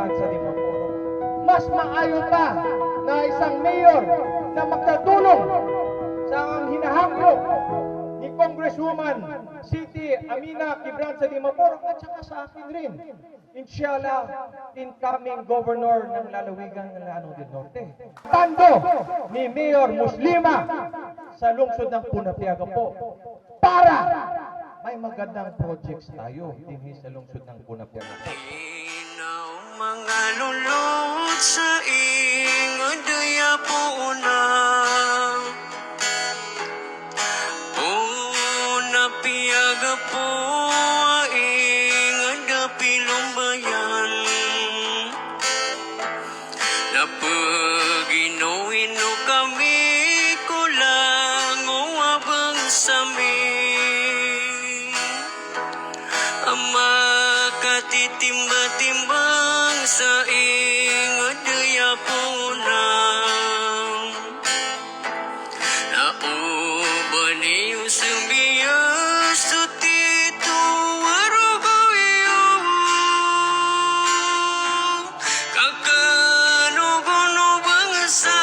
Quebranza de Maporo. Mas maayon pa na isang mayor na magtatulong sa ang hinahamlo ni Congresswoman Siti Amina Quebranza de Maporo at saka sa akin rin. Inshallah, incoming governor ng lalawigan ng Lanao del Norte. Tando ni Mayor Muslima sa lungsod ng Punapiaga po para may magandang projects tayo din sa lungsod ng Punapiaga po. Inaw mga lulot sa ingod daya po na Punapiaga po ingod pilong bayan na pag-ino-ino kami kulang o abang sami ama katitimba-timbang sa ingod daya po na nauban niyo sumbiya sa tito arugo iyo kakanuguno bang sa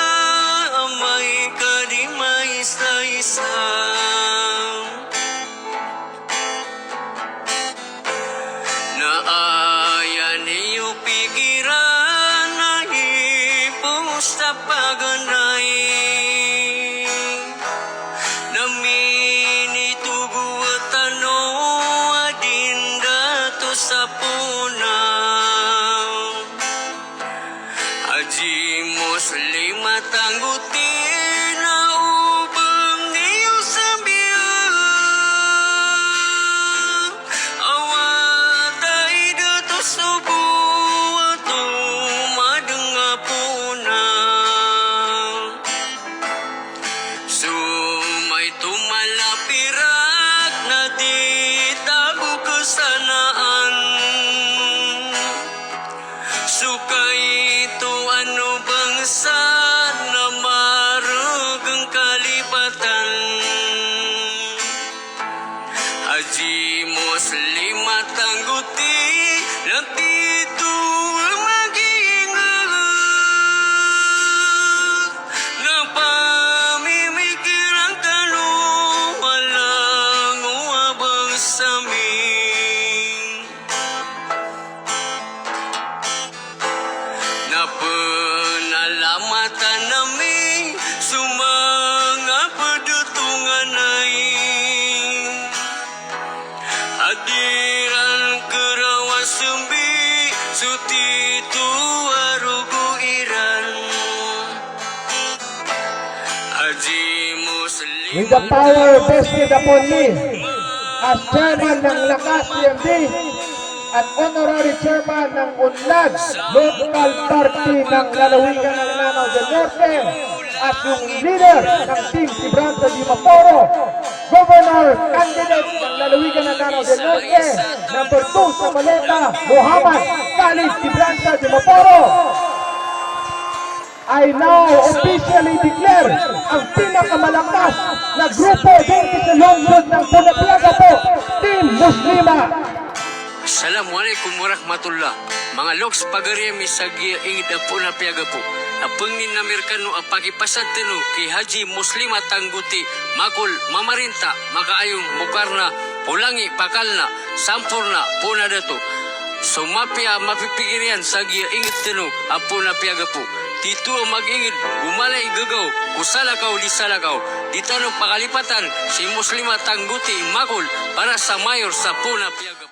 amay kadimay sa isa naaya niyo pigiran na hipos sa paganay naminitugo at ano adin dato sa punaw Haji Muslim at anggutin na ubang niyo sa biya awatay dato subo at umadang nga punaw sumay tumalapirak na di tago kasanaan sukay ito ano bang sana marugang kalipatan Haji Muslim at angguti nagtito ang mag-iingat na pamimigil ang kaluwalang uwabang samin na penalamatan namin sumanga padutungan ay hadiran kerawan sumbi sutitu arugo iran Haji Muslim With the power vested upon me as chairman ng Lakas CMD at honorary chairman ng UNLAD local party ng lalawigan ng Lanao del Norte at yung leader ng Team Quebranza de Maporo, governor candidate ng lalawigan ng Lanao del Norte, number 2 sa maleta, Muhammad Khalid Quebranza de Maporo. I now officially declare ang pinakamalakas na grupo dito sa lungsod ng Punapiaga po, Team Muslima. Assalamualaikum warahmatullah. Mga loks pagariya misagi ingid ang Punapiaga po. Apengnin namirkano apagipasad tino kay Haji Muslim at Tangguti makul mamarinta makaayong mukarna pulangi pakalna sampurna puna dato. So mapipigirian sagi ingid tino ang Punapiaga po. Dito mag-ingid bumalay gagaw kusalakaw di salakaw. Di tanong pakalipatan si Muslim at Tangguti makul para sa mayor sa Punapiaga.